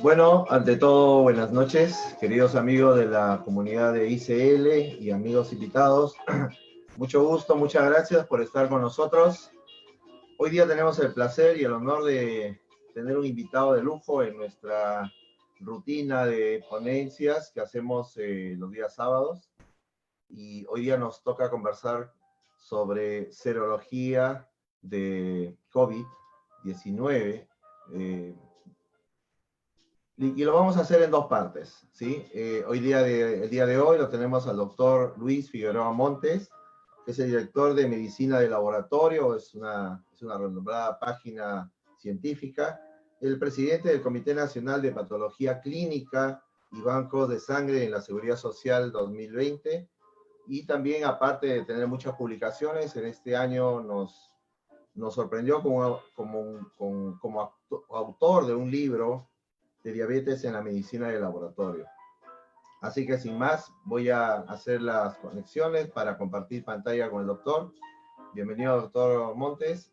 Bueno, ante todo, buenas noches, queridos amigos de la comunidad de ICL y amigos invitados. Mucho gusto, muchas gracias por estar con nosotros. Hoy día tenemos el placer y el honor de tener un invitado de lujo en nuestra rutina de ponencias que hacemos los días sábados. Y hoy día nos toca conversar sobre serología de COVID-19. Y lo vamos a hacer en dos partes, ¿sí? El día de hoy lo tenemos al doctor Luis Figueroa Montes, que es el director de Medicina de Laboratorio, es una renombrada página científica, el presidente del Comité Nacional de Patología Clínica y Bancos de Sangre en la Seguridad Social 2020, y también, aparte de tener muchas publicaciones, en este año nos sorprendió como autor de un libro de diabetes en la medicina de laboratorio. Así que sin más, voy a hacer las conexiones para compartir pantalla con el doctor. Bienvenido, doctor Montes,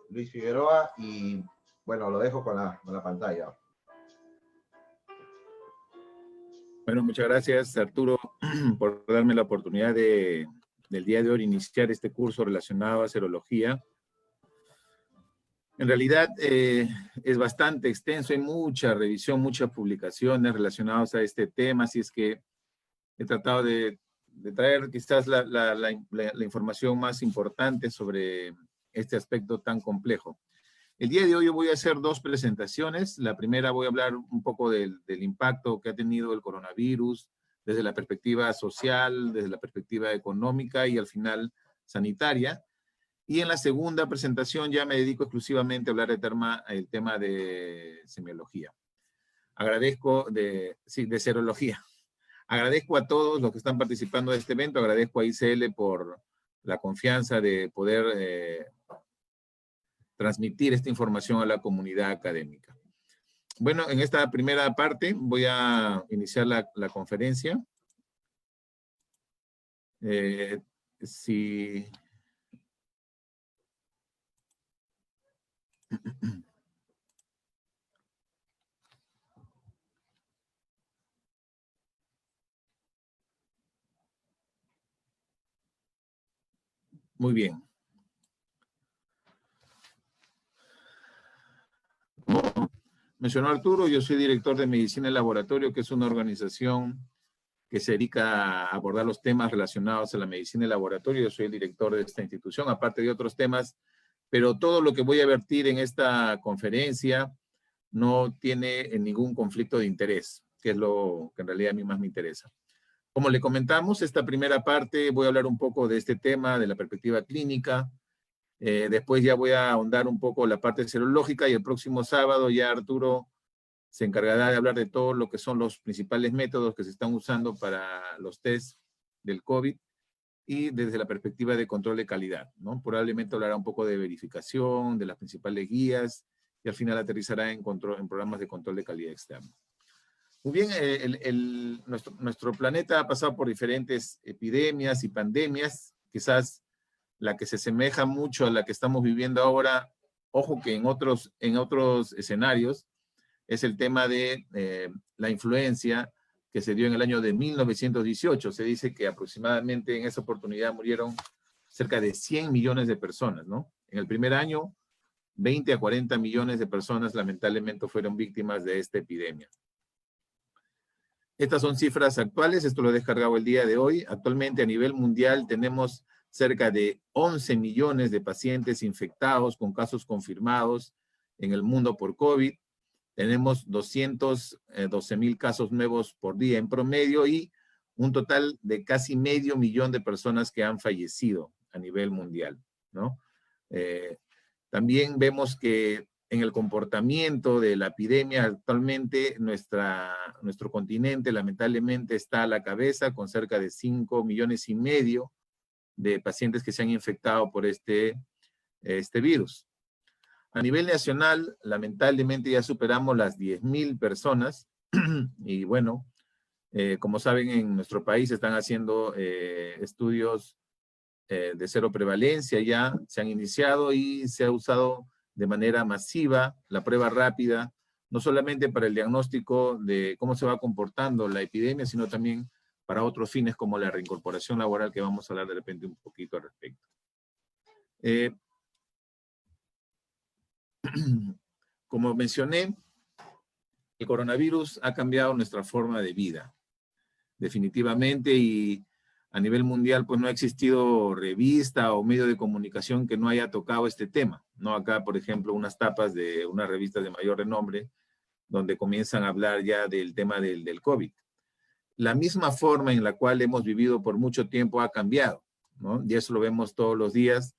Luis Figueroa, y bueno, lo dejo con la pantalla. Bueno, muchas gracias, Arturo, por darme la oportunidad del día de hoy iniciar este curso relacionado a serología. En realidad es bastante extenso, hay mucha revisión, muchas publicaciones relacionadas a este tema, así es que he tratado de traer quizás la información más importante sobre este aspecto tan complejo. El día de hoy yo voy a hacer dos presentaciones. La primera voy a hablar un poco del impacto que ha tenido el coronavirus desde la perspectiva social, desde la perspectiva económica y al final sanitaria. Y en la segunda presentación ya me dedico exclusivamente a hablar del tema de semiología. De serología. Agradezco a todos los que están participando de este evento, agradezco a ICL por la confianza de poder transmitir esta información a la comunidad académica. Bueno, en esta primera parte voy a iniciar la conferencia. Muy bien. Como mencionó Arturo, yo soy director de Medicina en Laboratorio, que es una organización que se dedica a abordar los temas relacionados a la medicina en laboratorio. Yo soy el director de esta institución, aparte de otros temas, pero todo lo que voy a vertir en esta conferencia no tiene ningún conflicto de interés, que es lo que en realidad a mí más me interesa. Como le comentamos, esta primera parte voy a hablar un poco de este tema, de la perspectiva clínica. Después ya voy a ahondar un poco la parte serológica y el próximo sábado ya Arturo se encargará de hablar de todo lo que son los principales métodos que se están usando para los test del COVID y desde la perspectiva de control de calidad, ¿no? Probablemente hablará un poco de verificación, de las principales guías y al final aterrizará en programas de control de calidad externo. Muy bien, nuestro planeta ha pasado por diferentes epidemias y pandemias, quizás la que se asemeja mucho a la que estamos viviendo ahora, ojo que en otros escenarios, es el tema de la influencia que se dio en el año de 1918. Se dice que aproximadamente en esa oportunidad murieron cerca de 100 millones de personas, ¿no? En el primer año, 20 a 40 millones de personas lamentablemente fueron víctimas de esta epidemia. Estas son cifras actuales, esto lo he descargado el día de hoy. Actualmente a nivel mundial tenemos cerca de 11 millones de pacientes infectados con casos confirmados en el mundo por COVID. Tenemos 212,000 casos nuevos por día en promedio y un total de casi 500,000 de personas que han fallecido a nivel mundial, ¿no? También vemos que en el comportamiento de la epidemia actualmente nuestro continente lamentablemente está a la cabeza con cerca de 5,5 millones de pacientes que se han infectado por este virus. A nivel nacional, lamentablemente ya superamos las 10,000 personas y bueno, como saben, en nuestro país están haciendo estudios de cero prevalencia, ya se han iniciado y se ha usado de manera masiva la prueba rápida no solamente para el diagnóstico de cómo se va comportando la epidemia, sino también para otros fines como la reincorporación laboral, que vamos a hablar de repente un poquito al respecto. Como mencioné, el coronavirus ha cambiado nuestra forma de vida, definitivamente, y a nivel mundial pues no ha existido revista o medio de comunicación que no haya tocado este tema, ¿no? Acá, por ejemplo, unas tapas de unas revistas de mayor renombre donde comienzan a hablar ya del tema del COVID. La misma forma en la cual hemos vivido por mucho tiempo ha cambiado, ¿no? Y eso lo vemos todos los días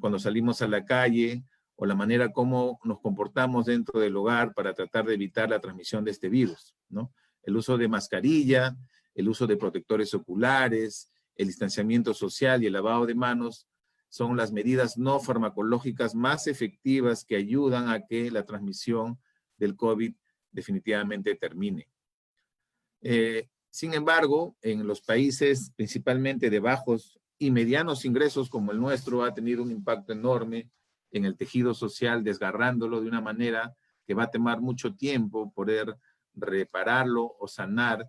cuando salimos a la calle, o la manera como nos comportamos dentro del hogar para tratar de evitar la transmisión de este virus, ¿no? El uso de mascarilla, el uso de protectores oculares, el distanciamiento social y el lavado de manos son las medidas no farmacológicas más efectivas que ayudan a que la transmisión del COVID definitivamente termine. Sin embargo, en los países principalmente de bajos y medianos ingresos como el nuestro, ha tenido un impacto enorme en el tejido social, desgarrándolo de una manera que va a tomar mucho tiempo poder repararlo o sanar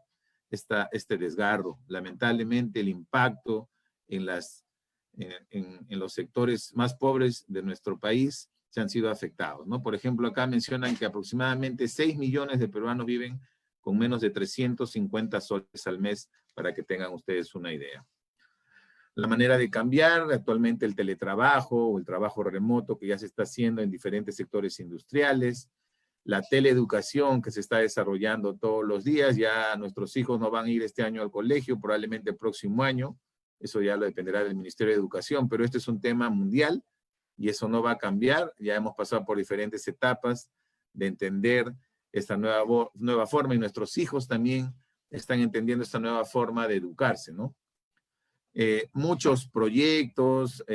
este desgarro. Lamentablemente, el impacto en los sectores más pobres de nuestro país se han sido afectados, ¿no? Por ejemplo, acá mencionan que aproximadamente 6 millones de peruanos viven con menos de 350 soles al mes, para que tengan ustedes una idea. La manera de cambiar, actualmente el teletrabajo o el trabajo remoto que ya se está haciendo en diferentes sectores industriales, la teleeducación que se está desarrollando todos los días, ya nuestros hijos no van a ir este año al colegio, probablemente el próximo año, eso ya lo dependerá del Ministerio de Educación, pero este es un tema mundial y eso no va a cambiar, ya hemos pasado por diferentes etapas de entender esta nueva forma, y nuestros hijos también están entendiendo esta nueva forma de educarse, ¿no? Muchos proyectos,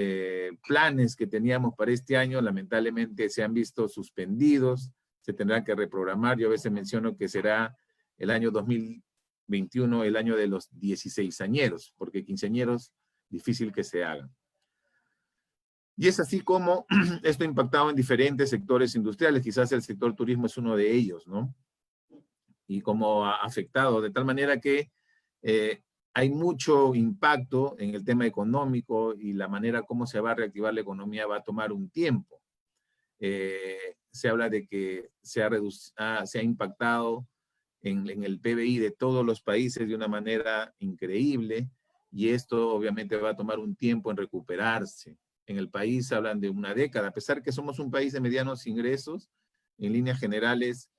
planes que teníamos para este año, lamentablemente se han visto suspendidos, se tendrán que reprogramar. Yo a veces menciono que será el año 2021 el año de los 16añeros, porque quinceañeros difícil que se hagan. Y es así como esto ha impactado en diferentes sectores industriales, quizás el sector turismo es uno de ellos, ¿no? Y cómo ha afectado, de tal manera que hay mucho impacto en el tema económico, y la manera como se va a reactivar la economía va a tomar un tiempo. Se habla de que se ha impactado en el PBI de todos los países de una manera increíble, y esto obviamente va a tomar un tiempo en recuperarse. En el país hablan de una década, a pesar que somos un país de medianos ingresos, en líneas generales,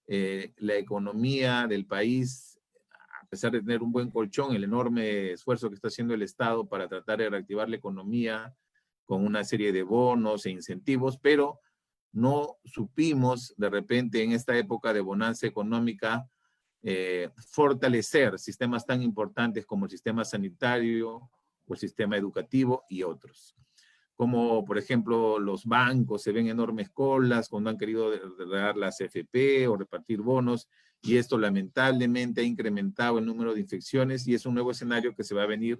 la economía del país, a pesar de tener un buen colchón, el enorme esfuerzo que está haciendo el Estado para tratar de reactivar la economía con una serie de bonos e incentivos, pero no supimos de repente en esta época de bonanza económica fortalecer sistemas tan importantes como el sistema sanitario o el sistema educativo y otros. Como por ejemplo los bancos, se ven enormes colas cuando han querido dar las AFP o repartir bonos, y esto lamentablemente ha incrementado el número de infecciones, y es un nuevo escenario que se va a venir,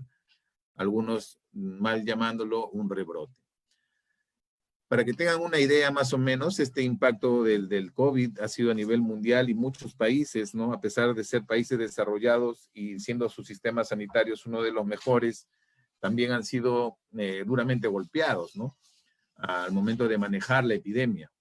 algunos mal llamándolo un rebrote. Para que tengan una idea más o menos, este impacto del COVID ha sido a nivel mundial, y muchos países, ¿no? A pesar de ser países desarrollados y siendo sus sistemas sanitarios uno de los mejores, también han sido duramente golpeados, ¿no? Al momento de manejar la epidemia.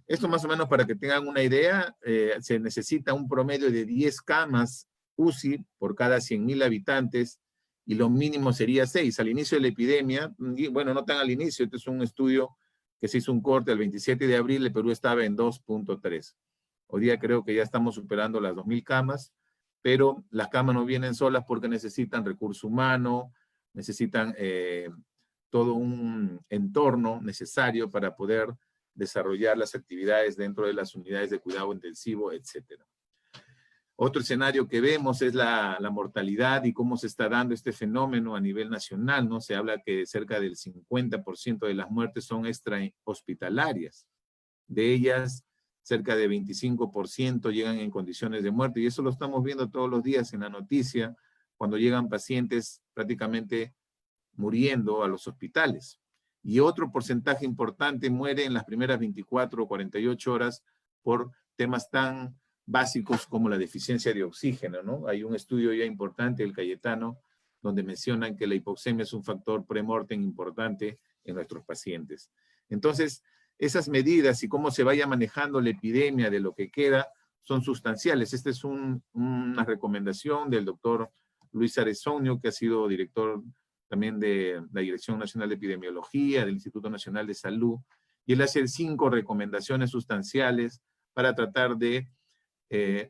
Esto más o menos para que tengan una idea, se necesita un promedio de 10 camas UCI por cada 100.000 habitantes, y lo mínimo sería 6. Al inicio de la epidemia, bueno, no tan al inicio, este es un estudio que se hizo un corte el 27 de abril, el Perú estaba en 2.3. Hoy día creo que ya estamos superando las 2.000 camas, pero las camas no vienen solas porque necesitan recurso humano, necesitan todo un entorno necesario para poder desarrollar las actividades dentro de las unidades de cuidado intensivo, etc. Otro escenario que vemos es la mortalidad y cómo se está dando este fenómeno a nivel nacional, ¿no? Se habla que cerca del 50% de las muertes son extrahospitalarias. De ellas, cerca de 25% llegan en condiciones de muerte, y eso lo estamos viendo todos los días en la noticia, cuando llegan pacientes prácticamente muriendo a los hospitales. Y otro porcentaje importante muere en las primeras 24 o 48 horas por temas tan básicos como la deficiencia de oxígeno, ¿no? Hay un estudio ya importante del Cayetano donde mencionan que la hipoxemia es un factor premortem importante en nuestros pacientes. Entonces, esas medidas y cómo se vaya manejando la epidemia de lo que queda son sustanciales. Esta es una recomendación del doctor Luis Arezonio, que ha sido director también de la Dirección Nacional de Epidemiología, del Instituto Nacional de Salud, y él hace 5 recomendaciones sustanciales para tratar de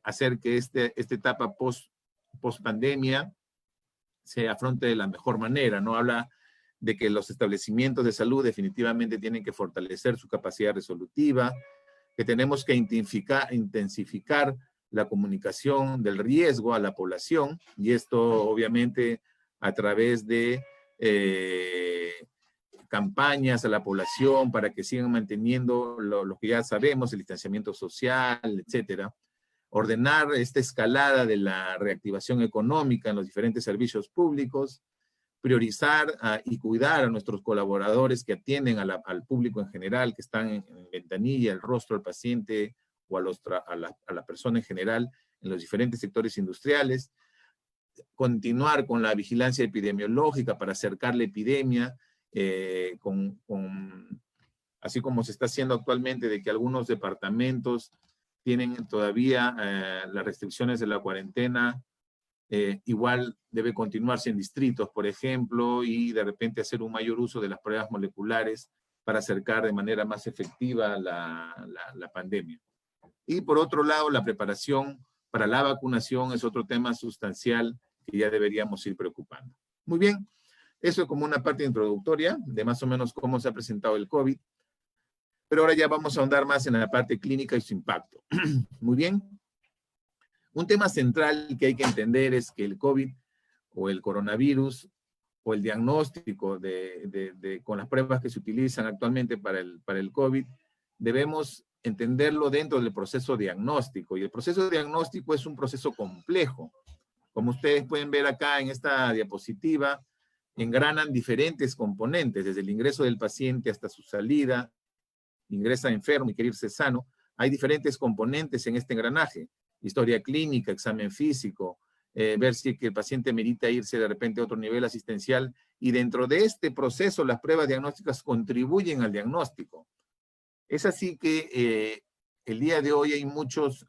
hacer que esta etapa post-pandemia se afronte de la mejor manera, ¿no? Habla de que los establecimientos de salud definitivamente tienen que fortalecer su capacidad resolutiva, que tenemos que intensificar la comunicación del riesgo a la población, y esto obviamente a través de campañas a la población para que sigan manteniendo lo que ya sabemos, el distanciamiento social, etcétera. Ordenar esta escalada de la reactivación económica en los diferentes servicios públicos, priorizar y cuidar a nuestros colaboradores que atienden al público en general, que están en ventanilla, el rostro del paciente o a la persona en general en los diferentes sectores industriales. Continuar con la vigilancia epidemiológica para acercar la epidemia, así como se está haciendo actualmente, de que algunos departamentos tienen todavía las restricciones de la cuarentena. Igual debe continuarse en distritos, por ejemplo, y de repente hacer un mayor uso de las pruebas moleculares para acercar de manera más efectiva la pandemia. Y por otro lado, la preparación para la vacunación es otro tema sustancial que ya deberíamos ir preocupando. Muy bien, eso es como una parte introductoria de más o menos cómo se ha presentado el COVID. Pero ahora ya vamos a ahondar más en la parte clínica y su impacto. Muy bien. Un tema central que hay que entender es que el COVID o el coronavirus o el diagnóstico con las pruebas que se utilizan actualmente para el COVID, debemos entenderlo dentro del proceso diagnóstico. Y el proceso diagnóstico es un proceso complejo. Como ustedes pueden ver acá en esta diapositiva, engranan diferentes componentes, desde el ingreso del paciente hasta su salida, ingresa enfermo y quiere irse sano. Hay diferentes componentes en este engranaje: historia clínica, examen físico, ver si el paciente merita irse de repente a otro nivel asistencial, y dentro de este proceso las pruebas diagnósticas contribuyen al diagnóstico. Es así que el día de hoy hay muchos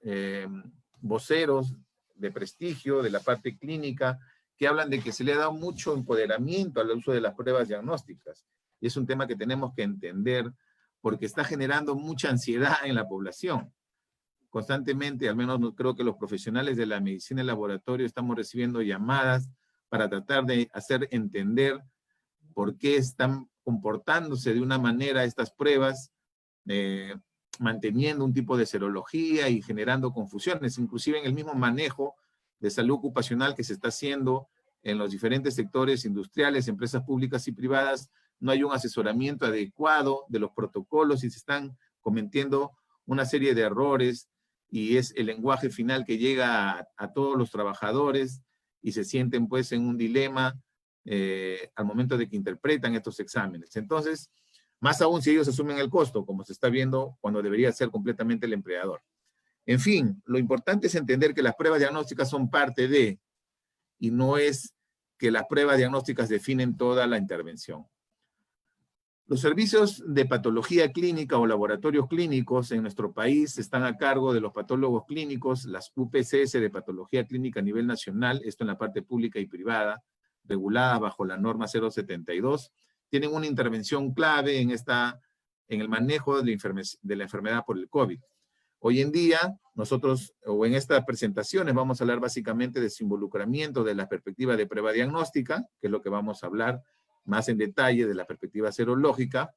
voceros de prestigio de la parte clínica que hablan de que se le ha dado mucho empoderamiento al uso de las pruebas diagnósticas, y es un tema que tenemos que entender porque está generando mucha ansiedad en la población. Constantemente, al menos creo que los profesionales de la medicina en laboratorio estamos recibiendo llamadas para tratar de hacer entender por qué están comportándose de una manera estas pruebas, manteniendo un tipo de serología y generando confusiones, inclusive en el mismo manejo de salud ocupacional que se está haciendo en los diferentes sectores industriales, empresas públicas y privadas. No hay un asesoramiento adecuado de los protocolos y se están cometiendo una serie de errores, y es el lenguaje final que llega a todos los trabajadores y se sienten pues en un dilema al momento de que interpretan estos exámenes. Entonces, más aún si ellos asumen el costo, como se está viendo cuando debería ser completamente el empleador. En fin, lo importante es entender que las pruebas diagnósticas son parte de, y no es que las pruebas diagnósticas definen toda la intervención. Los servicios de patología clínica o laboratorios clínicos en nuestro país están a cargo de los patólogos clínicos, las UPCS de patología clínica a nivel nacional, esto en la parte pública y privada, reguladas bajo la norma 072, tienen una intervención clave en el manejo de la enfermedad por el COVID. Hoy en día, nosotros, o en estas presentaciones, vamos a hablar básicamente de su involucramiento de la perspectiva de prueba diagnóstica, que es lo que vamos a hablar más en detalle de la perspectiva serológica,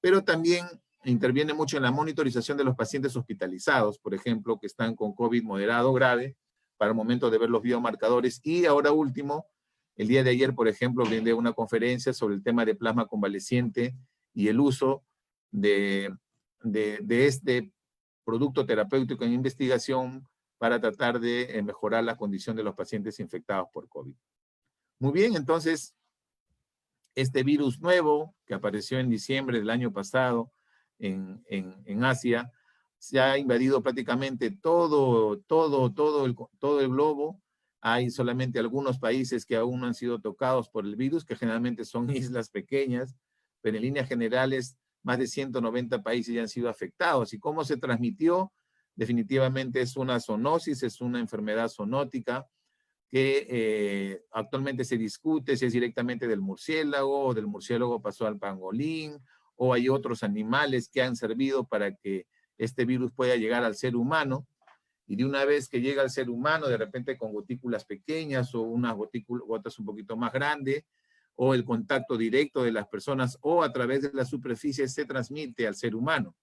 pero también interviene mucho en la monitorización de los pacientes hospitalizados, por ejemplo, que están con COVID moderado o grave, para el momento de ver los biomarcadores. Y ahora último, el día de ayer, por ejemplo, brindé una conferencia sobre el tema de plasma convaleciente y el uso de este producto terapéutico en investigación para tratar de mejorar la condición de los pacientes infectados por COVID. Muy bien, entonces, este virus nuevo que apareció en diciembre del año pasado en Asia se ha invadido prácticamente todo el globo. Hay solamente algunos países que aún no han sido tocados por el virus, que generalmente son islas pequeñas, pero en líneas generales más de 190 países ya han sido afectados. ¿Y cómo se transmitió? Definitivamente es una zoonosis, es una enfermedad zoonótica que actualmente se discute si es directamente del murciélago, o del murciélago pasó al pangolín, o hay otros animales que han servido para que este virus pueda llegar al ser humano, y de una vez que llega al ser humano, de repente con gotículas pequeñas o unas gotas un poquito más grandes, o el contacto directo de las personas, o a través de la superficie se transmite al ser humano.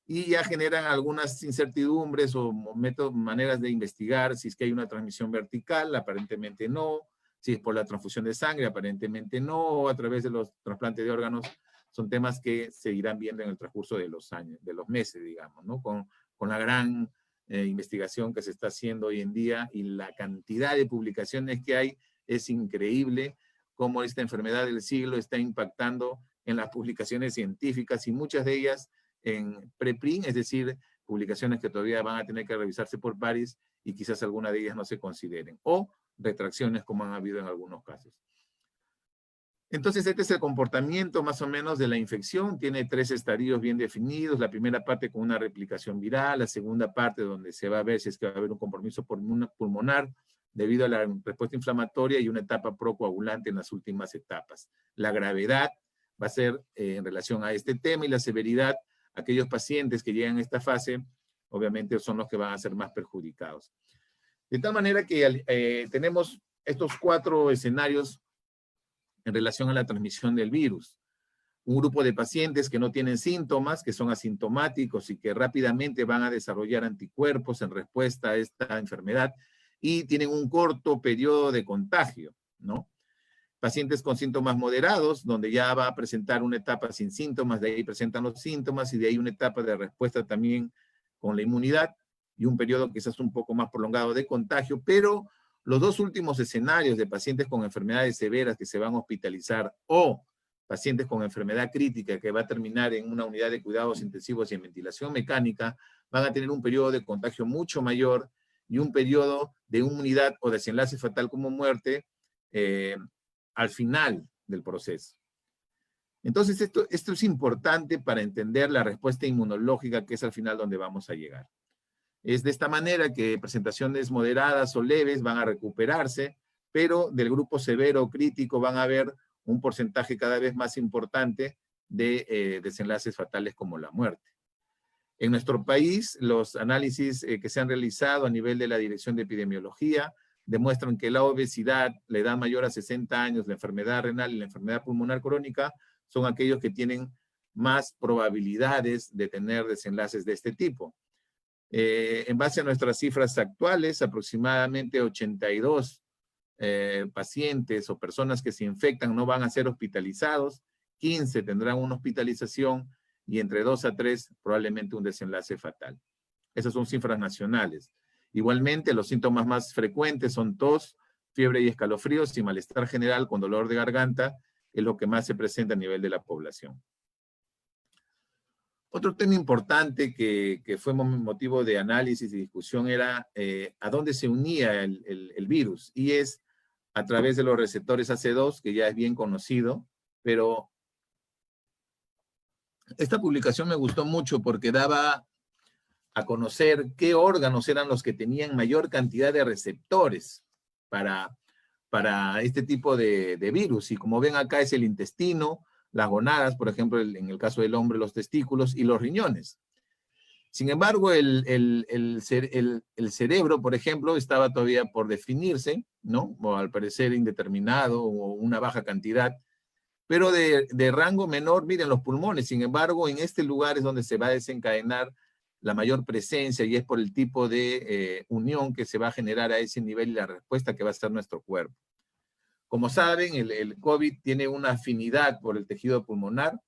Y ya generan algunas incertidumbres o métodos, maneras de investigar si es que hay una transmisión vertical, aparentemente no, si es por la transfusión de sangre, aparentemente no, o a través de los trasplantes de órganos, son temas que se irán viendo en el transcurso de los años, de los meses, digamos, ¿no? Con la gran investigación que se está haciendo hoy en día y la cantidad de publicaciones que hay, es increíble cómo esta enfermedad del siglo está impactando en las publicaciones científicas, y muchas de ellas en preprint, es decir, publicaciones que todavía van a tener que revisarse por pares y quizás alguna de ellas no se consideren, o retracciones como han habido en algunos casos. Entonces, este es el comportamiento más o menos de la infección. Tiene 3 estadios bien definidos. La primera parte con una replicación viral, la segunda parte donde se va a ver si es que va a haber un compromiso pulmonar debido a la respuesta inflamatoria, y una etapa procoagulante en las últimas etapas. La gravedad va a ser en relación a este tema, y la severidad, aquellos pacientes que llegan a esta fase, obviamente son los que van a ser más perjudicados. De tal manera que tenemos estos 4 escenarios en relación a la transmisión del virus. Un grupo de pacientes que no tienen síntomas, que son asintomáticos y que rápidamente van a desarrollar anticuerpos en respuesta a esta enfermedad y tienen un corto periodo de contagio, ¿no? Pacientes con síntomas moderados, donde ya va a presentar una etapa sin síntomas, de ahí presentan los síntomas, y de ahí una etapa de respuesta también con la inmunidad, y un periodo quizás un poco más prolongado de contagio, pero los 2 últimos escenarios de pacientes con enfermedades severas que se van a hospitalizar, o pacientes con enfermedad crítica que va a terminar en una unidad de cuidados intensivos y en ventilación mecánica, van a tener un periodo de contagio mucho mayor y un periodo de inmunidad o desenlace fatal como muerte al final del proceso. Entonces, esto es importante para entender la respuesta inmunológica, que es al final donde vamos a llegar. Es de esta manera que presentaciones moderadas o leves van a recuperarse, pero del grupo severo o crítico van a haber un porcentaje cada vez más importante de desenlaces fatales como la muerte. En nuestro país, los análisis que se han realizado a nivel de la Dirección de Epidemiología demuestran que la obesidad, la edad mayor a 60 años, la enfermedad renal y la enfermedad pulmonar crónica son aquellos que tienen más probabilidades de tener desenlaces de este tipo. En base a nuestras cifras actuales, aproximadamente 82 pacientes o personas que se infectan no van a ser hospitalizados, 15 tendrán una hospitalización, y entre 2 a 3 probablemente un desenlace fatal. Esas son cifras nacionales. Igualmente, los síntomas más frecuentes son tos, fiebre y escalofríos, y malestar general con dolor de garganta, es lo que más se presenta a nivel de la población. Otro tema importante que fue motivo de análisis y discusión era a dónde se unía el virus, y es a través de los receptores AC2, que ya es bien conocido, pero esta publicación me gustó mucho porque daba a conocer qué órganos eran los que tenían mayor cantidad de receptores para este tipo de virus. Y como ven acá es el intestino, las gonadas, por ejemplo, en el caso del hombre, los testículos y los riñones. Sin embargo, el cerebro, por ejemplo, estaba todavía por definirse, ¿no? O al parecer indeterminado o una baja cantidad, pero de rango menor, miren los pulmones. Sin embargo, en este lugar es donde se va a desencadenar la mayor presencia, y es por el tipo de unión que se va a generar a ese nivel y la respuesta que va a hacer nuestro cuerpo. Como saben, el COVID tiene una afinidad por el tejido pulmonar,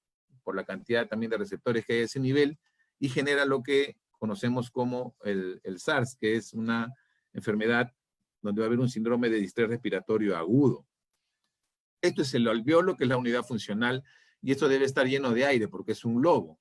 por la cantidad también de receptores que hay a ese nivel, y genera lo que conocemos como el SARS, que es una enfermedad donde va a haber un síndrome de distrés respiratorio agudo. Esto es el alveolo, que es la unidad funcional, y esto debe estar lleno de aire porque es un globo.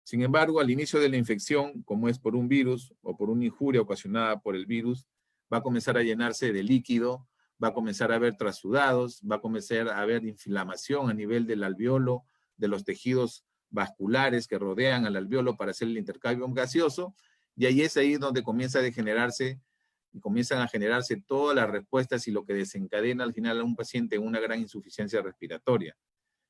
Sin embargo, al inicio de la infección, como es por un virus o por una injuria ocasionada por el virus, va a comenzar a llenarse de líquido, va a comenzar a haber trasudados, va a comenzar a haber inflamación a nivel del alveolo, de los tejidos vasculares que rodean al alveolo para hacer el intercambio gaseoso, y ahí es ahí donde comienza a degenerarse y comienzan a generarse todas las respuestas y lo que desencadena al final a un paciente en una gran insuficiencia respiratoria.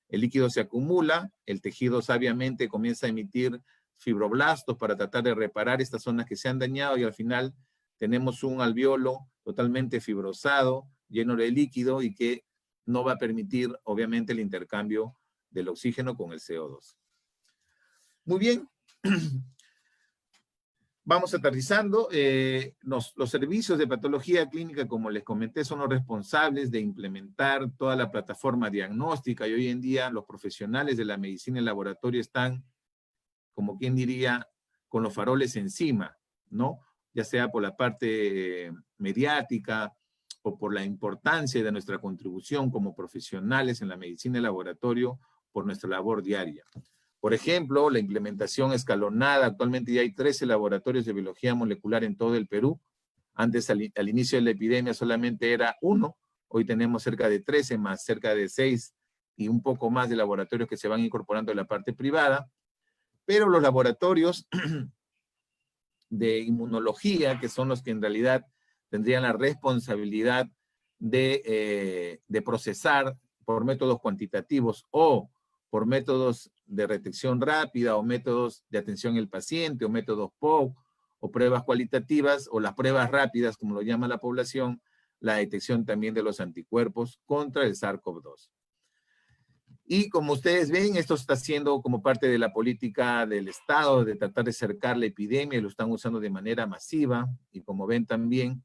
El líquido se acumula, el tejido sabiamente comienza a emitir fibroblastos para tratar de reparar estas zonas que se han dañado y al final tenemos un alveolo totalmente fibrosado, lleno de líquido y que no va a permitir obviamente el intercambio del oxígeno con el CO2. Muy bien. Vamos aterrizando. Los servicios de patología clínica, como les comenté, son los responsables de implementar toda la plataforma diagnóstica y hoy en día los profesionales de la medicina en laboratorio están, como quien diría, con los faroles encima, ¿no? Ya sea por la parte mediática o por la importancia de nuestra contribución como profesionales en la medicina en laboratorio por nuestra labor diaria. Por ejemplo, la implementación escalonada. Actualmente ya hay 13 laboratorios de biología molecular en todo el Perú. Antes, al inicio de la epidemia, solamente era uno. Hoy tenemos cerca de 13, más cerca de 6 y un poco más de laboratorios que se van incorporando a la parte privada. Pero los laboratorios de inmunología, que son los que en realidad tendrían la responsabilidad de procesar por métodos cuantitativos o por métodos de detección rápida o métodos de atención al paciente o métodos POC o pruebas cualitativas o las pruebas rápidas, como lo llama la población, la detección también de los anticuerpos contra el SARS-CoV-2. Y como ustedes ven, esto está siendo como parte de la política del Estado de tratar de cercar la epidemia y lo están usando de manera masiva. Y como ven también,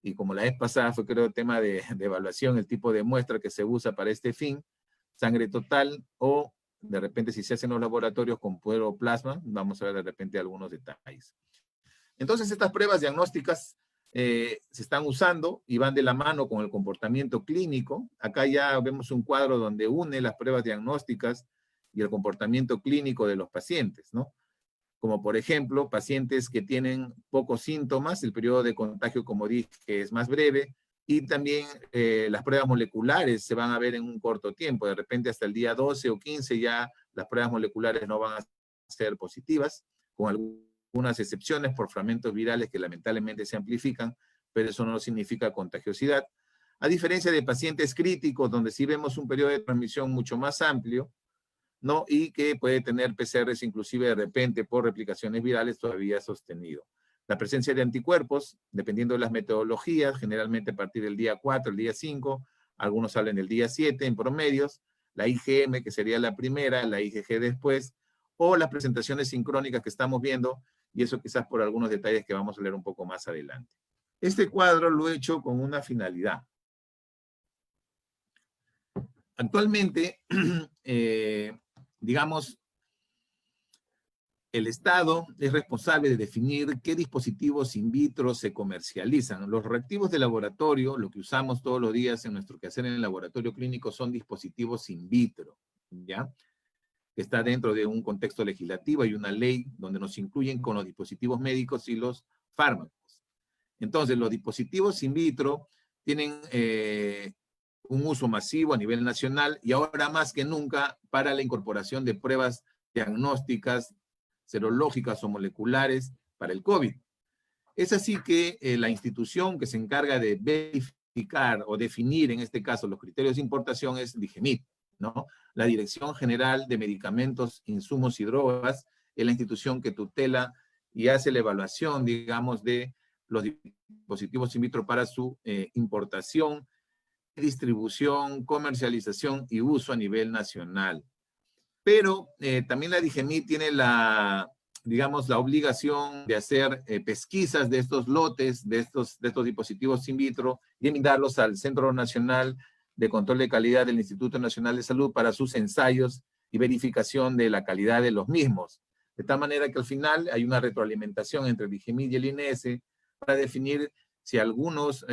y como la vez pasada fue creo el tema de evaluación, el tipo de muestra que se usa para este fin, sangre total o de repente si se hacen los laboratorios con puero o plasma, vamos a ver de repente algunos detalles. Entonces estas pruebas diagnósticas se están usando y van de la mano con el comportamiento clínico. Acá ya vemos un cuadro donde une las pruebas diagnósticas y el comportamiento clínico de los pacientes, ¿no? Como por ejemplo, pacientes que tienen pocos síntomas, el periodo de contagio, como dije, es más breve, y también las pruebas moleculares se van a ver en un corto tiempo. De repente hasta el día 12 o 15 ya las pruebas moleculares no van a ser positivas, con algunas excepciones por fragmentos virales que lamentablemente se amplifican, pero eso no significa contagiosidad. A diferencia de pacientes críticos, donde sí vemos un periodo de transmisión mucho más amplio, ¿no? Y que puede tener PCRs inclusive de repente por replicaciones virales todavía sostenido. La presencia de anticuerpos, dependiendo de las metodologías, generalmente a partir del día 4, el día 5, algunos hablan del día 7 en promedios, la IgM, que sería la primera, la IgG después, o las presentaciones sincrónicas que estamos viendo, y eso quizás por algunos detalles que vamos a leer un poco más adelante. Este cuadro lo he hecho con una finalidad. Actualmente, digamos, el Estado es responsable de definir qué dispositivos in vitro se comercializan. Los reactivos de laboratorio, lo que usamos todos los días en nuestro quehacer en el laboratorio clínico, son dispositivos in vitro, ¿ya? Que está dentro de un contexto legislativo y una ley donde nos incluyen con los dispositivos médicos y los fármacos. Entonces, los dispositivos in vitro tienen un uso masivo a nivel nacional y ahora más que nunca para la incorporación de pruebas diagnósticas, serológicas o moleculares para el COVID. Es así que la institución que se encarga de verificar o definir, en este caso, los criterios de importación es DIGEMIT, ¿no? La Dirección General de Medicamentos, Insumos y Drogas es la institución que tutela y hace la evaluación, digamos, de los dispositivos in vitro para su importación, distribución, comercialización y uso a nivel nacional. Pero también la DIGEMIT tiene digamos, la obligación de hacer pesquisas de estos lotes, de estos dispositivos in vitro y enviarlos al Centro Nacional de Control de Calidad del Instituto Nacional de Salud para sus ensayos y verificación de la calidad de los mismos. De tal manera que al final hay una retroalimentación entre el DIGEMIT y el INS para definir si algunos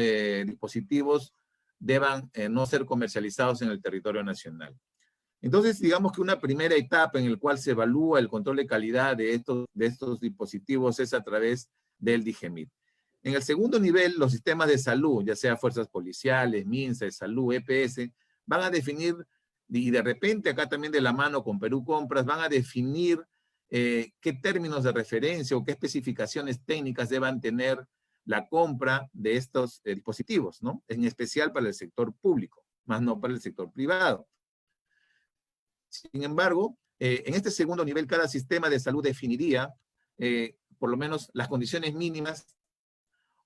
dispositivos deban no ser comercializados en el territorio nacional. Entonces, digamos que una primera etapa en la cual se evalúa el control de calidad de estos dispositivos es a través del DIGEMIT. En el segundo nivel, los sistemas de salud, ya sea fuerzas policiales, MINSA, de salud, EPS, van a definir, y de repente acá también de la mano con Perú Compras, van a definir qué términos de referencia o qué especificaciones técnicas deban tener la compra de estos dispositivos, ¿no? En especial para el sector público, más no para el sector privado. Sin embargo, en este segundo nivel, cada sistema de salud definiría por lo menos las condiciones mínimas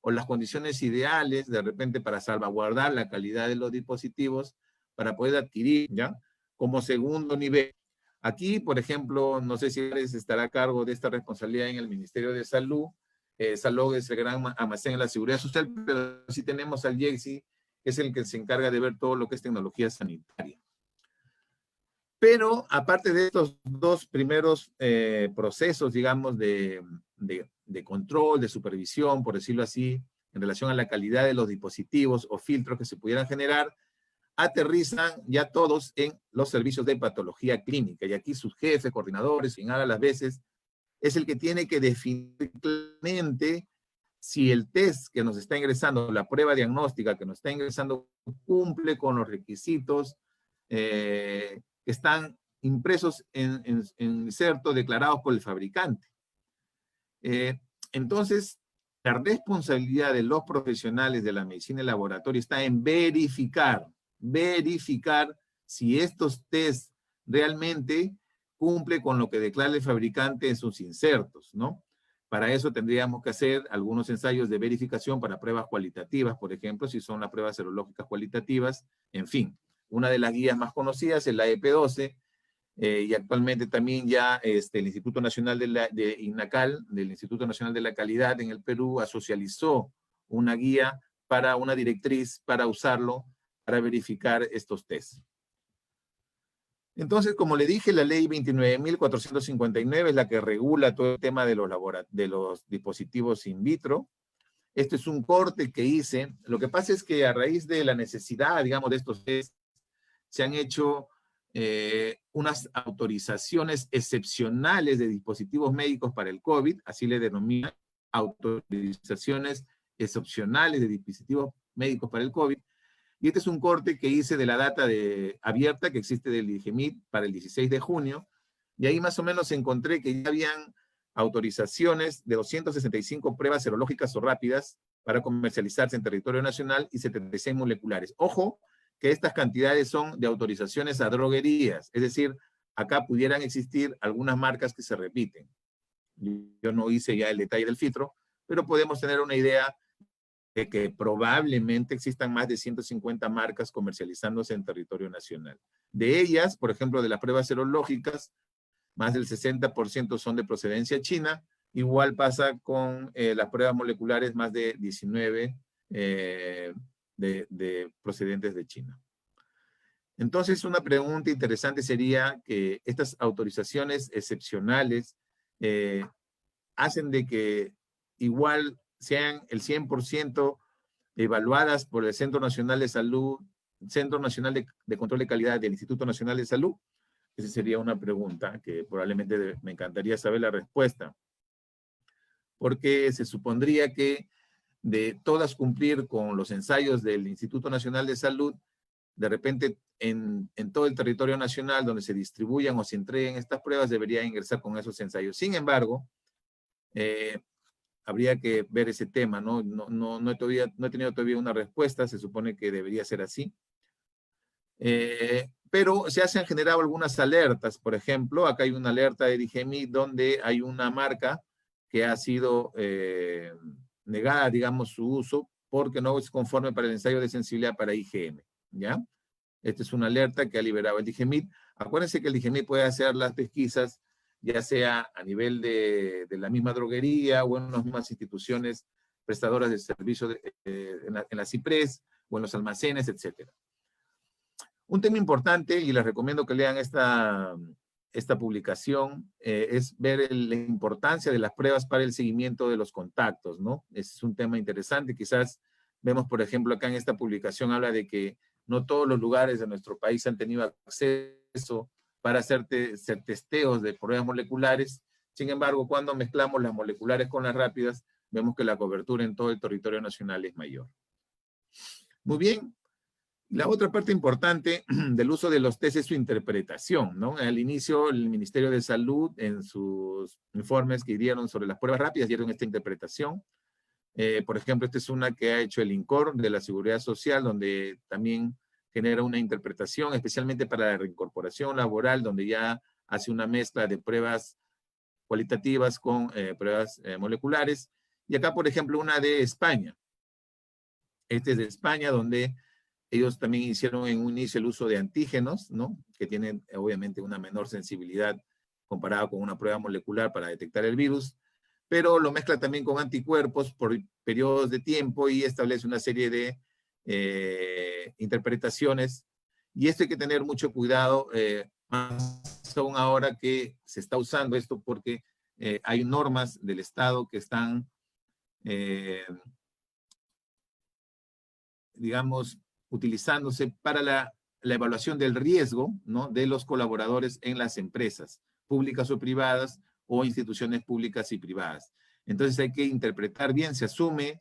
o las condiciones ideales, de repente, para salvaguardar la calidad de los dispositivos, para poder adquirir, ¿ya? Como segundo nivel. Aquí, por ejemplo, no sé si estará a cargo de esta responsabilidad en el Ministerio de Salud. Salud es el gran almacén de la seguridad social, pero sí tenemos al IECSI, que es el que se encarga de ver todo lo que es tecnología sanitaria. Pero aparte de estos dos primeros procesos, digamos, de control, de supervisión, por decirlo así, en relación a la calidad de los dispositivos o filtros que se pudieran generar, aterrizan ya todos en los servicios de patología clínica. Y aquí sus jefes, coordinadores, quien haga las veces, es el que tiene que definir claramente si el test que nos está ingresando, la prueba diagnóstica que nos está ingresando, cumple con los requisitos que están impresos en insertos declarados por el fabricante. Entonces, la responsabilidad de los profesionales de la medicina de laboratorio está en verificar si estos test realmente cumplen con lo que declara el fabricante en sus insertos, ¿no? Para eso tendríamos que hacer algunos ensayos de verificación para pruebas cualitativas, por ejemplo, si son las pruebas serológicas cualitativas, en fin. Una de las guías más conocidas es la EP12, y actualmente también ya el Instituto Nacional de INACAL, del Instituto Nacional de la Calidad en el Perú, socializó una guía para una directriz para usarlo para verificar estos tests. Entonces, como le dije, la ley 29.459 es la que regula todo el tema de los dispositivos in vitro. Este es un corte que hice. Lo que pasa es que a raíz de la necesidad, digamos, de estos tests, se han hecho unas autorizaciones excepcionales de dispositivos médicos para el COVID, así le denominan, autorizaciones excepcionales de dispositivos médicos para el COVID. Y este es un corte que hice de la data abierta que existe del DIGEMIT para el 16 de junio, y ahí más o menos encontré que ya habían autorizaciones de 265 pruebas serológicas o rápidas para comercializarse en territorio nacional y 76 moleculares. Ojo, que estas cantidades son de autorizaciones a droguerías, es decir, acá pudieran existir algunas marcas que se repiten. Yo no hice ya el detalle del filtro, pero podemos tener una idea de que probablemente existan más de 150 marcas comercializándose en territorio nacional. De ellas, por ejemplo, de las pruebas serológicas, más del 60% son de procedencia china. Igual pasa con las pruebas moleculares, más de 19 de procedentes de China. Entonces, una pregunta interesante sería que estas autorizaciones excepcionales hacen de que igual sean el 100% evaluadas por el Centro Nacional de Salud, Centro Nacional de Control de Calidad del Instituto Nacional de Salud. Esa sería una pregunta que probablemente me encantaría saber la respuesta. Porque se supondría que de todas cumplir con los ensayos del Instituto Nacional de Salud, de repente en todo el territorio nacional donde se distribuyan o se entreguen estas pruebas debería ingresar con esos ensayos. Sin embargo, habría que ver ese tema, ¿no? No he tenido todavía una respuesta, se supone que debería ser así. Pero se han generado algunas alertas, por ejemplo, acá hay una alerta de DIGEMIT donde hay una marca que ha sido negada, digamos, su uso porque no es conforme para el ensayo de sensibilidad para IgM, ¿ya? Esta es una alerta que ha liberado el DIGEMIT. Acuérdense que el DIGEMIT puede hacer las pesquisas ya sea a nivel de la misma droguería o en las mismas instituciones prestadoras de servicios en la CIPRES o en los almacenes, etc. Un tema importante, y les recomiendo que lean esta publicación, es ver la importancia de las pruebas para el seguimiento de los contactos, ¿no? Es un tema interesante. Quizás vemos, por ejemplo, acá en esta publicación habla de que no todos los lugares de nuestro país han tenido acceso eso para hacer testeos de pruebas moleculares. Sin embargo, cuando mezclamos las moleculares con las rápidas, vemos que la cobertura en todo el territorio nacional es mayor. Muy bien. La otra parte importante del uso de los test es su interpretación, ¿no? Al inicio, el Ministerio de Salud, en sus informes que dieron sobre las pruebas rápidas, dieron esta interpretación. Por ejemplo, esta es una que ha hecho el INCOR de la Seguridad Social, donde también genera una interpretación, especialmente para la reincorporación laboral, donde ya hace una mezcla de pruebas cualitativas con pruebas moleculares. Y acá, por ejemplo, una de España. Este es de España, donde ellos también hicieron en un inicio el uso de antígenos, ¿no? Que tienen obviamente una menor sensibilidad comparado con una prueba molecular para detectar el virus, pero lo mezcla también con anticuerpos por periodos de tiempo y establece una serie de interpretaciones. Y esto hay que tener mucho cuidado, más aún ahora que se está usando esto porque hay normas del Estado que están, digamos, utilizándose para la evaluación del riesgo, ¿no? De los colaboradores en las empresas, públicas o privadas, o instituciones públicas y privadas. Entonces hay que interpretar bien, se asume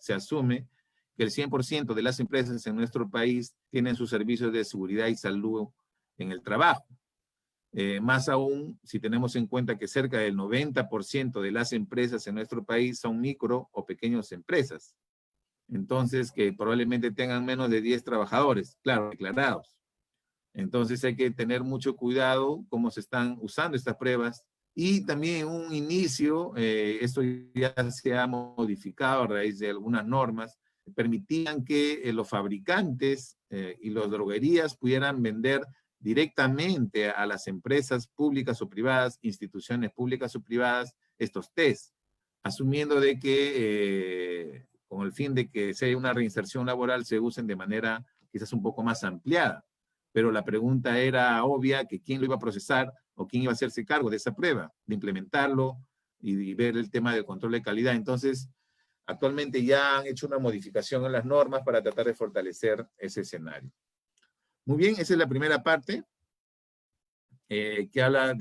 que el 100% de las empresas en nuestro país tienen sus servicios de seguridad y salud en el trabajo. Más aún, si tenemos en cuenta que cerca del 90% de las empresas en nuestro país son micro o pequeñas empresas. Entonces, que probablemente tengan menos de 10 trabajadores, claro, declarados. Entonces hay que tener mucho cuidado cómo se están usando estas pruebas. Y también en un inicio, esto ya se ha modificado a raíz de algunas normas, permitían que los fabricantes y las droguerías pudieran vender directamente a las empresas públicas o privadas, instituciones públicas o privadas, estos test, asumiendo de que con el fin de que sea una reinserción laboral se usen de manera quizás un poco más ampliada. Pero la pregunta era obvia, que quién lo iba a procesar o quién iba a hacerse cargo de esa prueba, de implementarlo y ver el tema del control de calidad. Entonces, actualmente ya han hecho una modificación en las normas para tratar de fortalecer ese escenario. Muy bien, esa es la primera parte que habla de